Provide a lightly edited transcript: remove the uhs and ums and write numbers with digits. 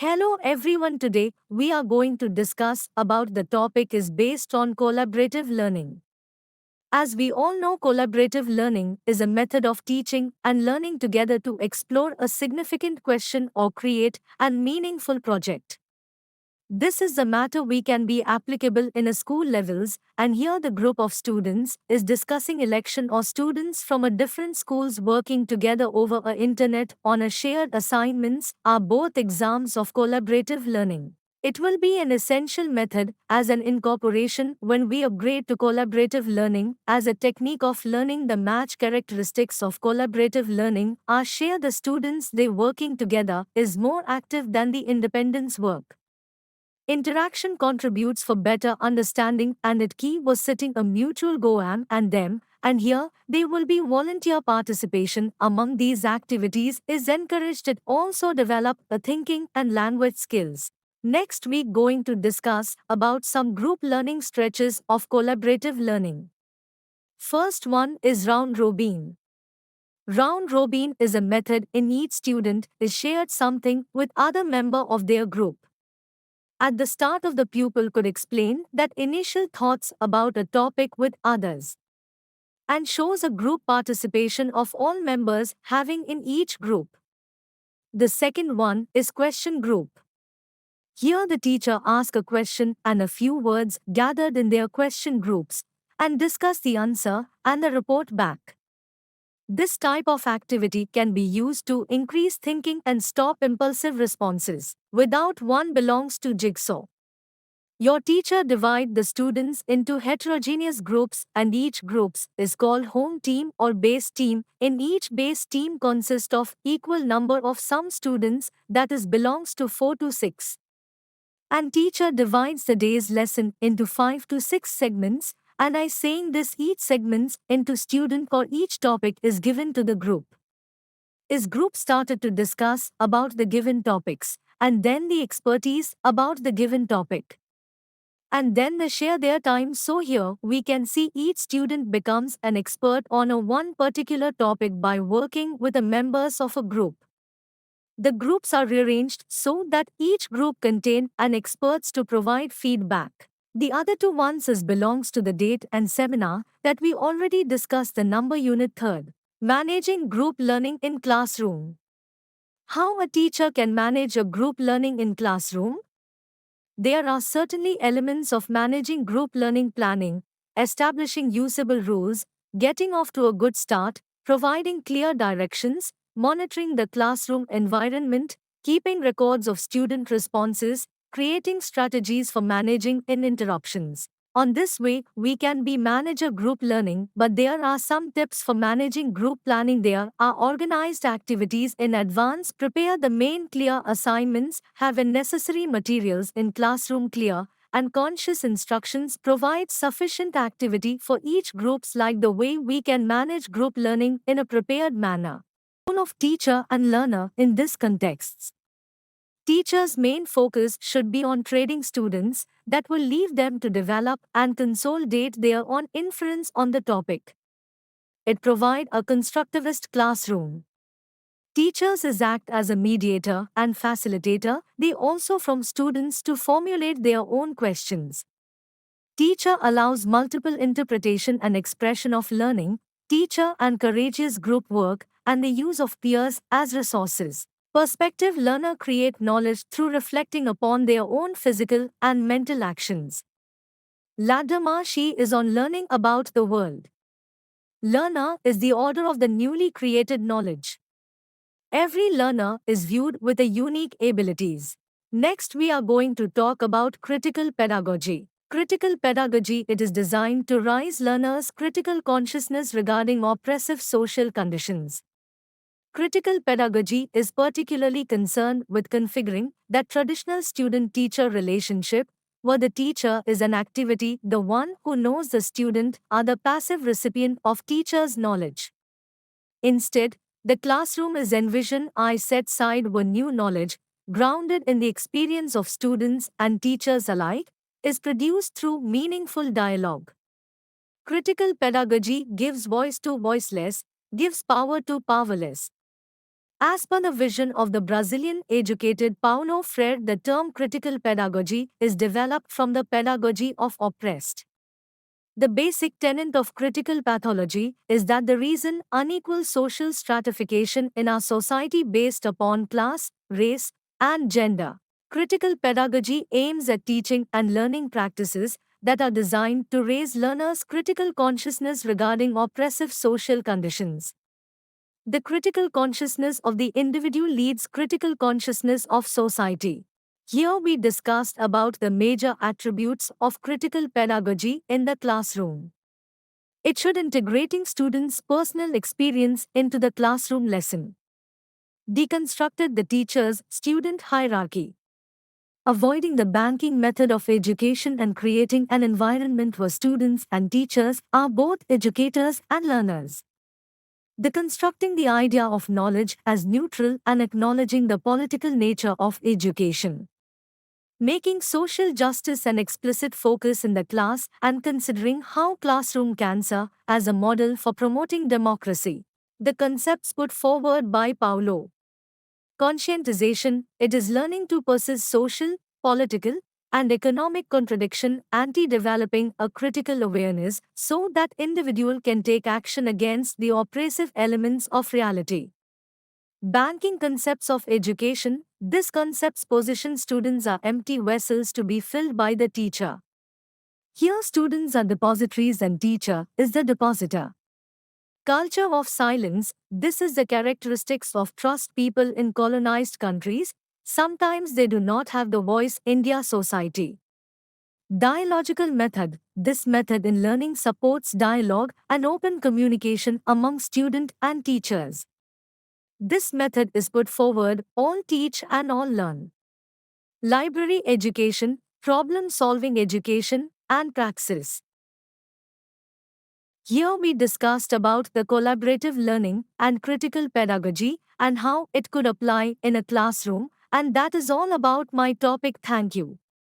Hello everyone, today we are going to discuss about the topic is based on collaborative learning. As we all know, collaborative learning is a method of teaching and learning together to explore a significant question or create a meaningful project. This is the matter we can be applicable in a school levels, and here the group of students is discussing election or students from a different schools working together over a internet on a shared assignments are both exams of collaborative learning. It will be an essential method as an incorporation when we upgrade to collaborative learning as a technique of learning. The match characteristics of collaborative learning are share the students they working together is more active than the independence work. Interaction contributes for better understanding and it key was setting a mutual go am and them, and here they will be volunteer participation among these activities is encouraged. It also develop a thinking and language skills. Next week going to discuss about some group learning stretches of collaborative learning. First one is round robin. Round robin is a method in each student is shared something with other member of their group. At the start of the pupil could explain that initial thoughts about a topic with others and shows a group participation of all members having in each group. The second one is question group. Here the teacher asks a question and a few words gathered in their question groups and discuss the answer and the report back. This type of activity can be used to increase thinking and stop impulsive responses. Without one belongs to jigsaw. Your teacher divide the students into heterogeneous groups and each groups is called home team or base team. In each base team consists of equal number of some students that is belongs to 4 to 6. And teacher divides the day's lesson into 5 to 6 segments, and I saying this each segments into student or each topic is given to the group. Is group started to discuss about the given topics and then the expertise about the given topic. And then they share their time, so here we can see each student becomes an expert on a one particular topic by working with the members of a group. The groups are rearranged so that each group contain an experts to provide feedback. The other two ones is belongs to the date and seminar that we already discussed the number unit third. Managing group learning in classroom. How a teacher can manage a group learning in classroom? There are certainly elements of managing group learning: planning, establishing usable rules, getting off to a good start, providing clear directions, monitoring the classroom environment, keeping records of student responses, creating strategies for managing interruptions. On this way, we can be manage a group learning, but there are some tips for managing group planning. There are organized activities in advance, prepare the main clear assignments, have a necessary materials in classroom clear, and conscious instructions provide sufficient activity for each groups. Like the way we can manage group learning in a prepared manner. Role of teacher and learner in this context. Teachers' main focus should be on training students that will leave them to develop and consolidate their own inference on the topic. It provides a constructivist classroom. Teachers is act as a mediator and facilitator. They also from students to formulate their own questions. Teacher allows multiple interpretation and expression of learning. Teacher encourages group work and the use of peers as resources. Perspective learner create knowledge through reflecting upon their own physical and mental actions. Ladama she is on learning about the world. Learner is the order of the newly created knowledge. Every learner is viewed with a unique abilities. Next we are going to talk about critical pedagogy. Critical pedagogy, it is designed to raise learners' critical consciousness regarding oppressive social conditions. Critical pedagogy is particularly concerned with configuring that traditional student-teacher relationship, where the teacher is an activity, the one who knows the student are the passive recipient of teacher's knowledge. Instead, the classroom is envisioned I set side where new knowledge, grounded in the experience of students and teachers alike, is produced through meaningful dialogue. Critical pedagogy gives voice to voiceless, gives power to powerless. As per the vision of the Brazilian educated Paulo Freire, the term critical pedagogy is developed from the pedagogy of oppressed. The basic tenet of critical pathology is that the reason unequal social stratification in our society based upon class, race, and gender. Critical pedagogy aims at teaching and learning practices that are designed to raise learners' critical consciousness regarding oppressive social conditions. The critical consciousness of the individual leads critical consciousness of society. Here we discussed about the major attributes of critical pedagogy in the classroom. It should integrating students' personal experience into the classroom lesson. Deconstructed the teacher's-student hierarchy. Avoiding the banking method of education and creating an environment where students and teachers are both educators and learners. Deconstructing the idea of knowledge as neutral and acknowledging the political nature of education. Making social justice an explicit focus in the class and considering how classroom can serve as a model for promoting democracy. The concepts put forward by Paulo. Conscientization, it is learning to persist social, political, and economic contradiction anti-developing a critical awareness so that individual can take action against the oppressive elements of reality. Banking concepts of education, this concepts position students are empty vessels to be filled by the teacher. Here students are depositories and teacher is the depositor. Culture of silence, this is the characteristics of trust people in colonized countries. Sometimes they do not have the voice India society. Dialogical method, this method in learning supports dialogue and open communication among student and teachers. This method is put forward, all teach and all learn. Library education, problem-solving education, and praxis. Here we discussed about the collaborative learning and critical pedagogy and how it could apply in a classroom, and that is all about my topic. Thank you.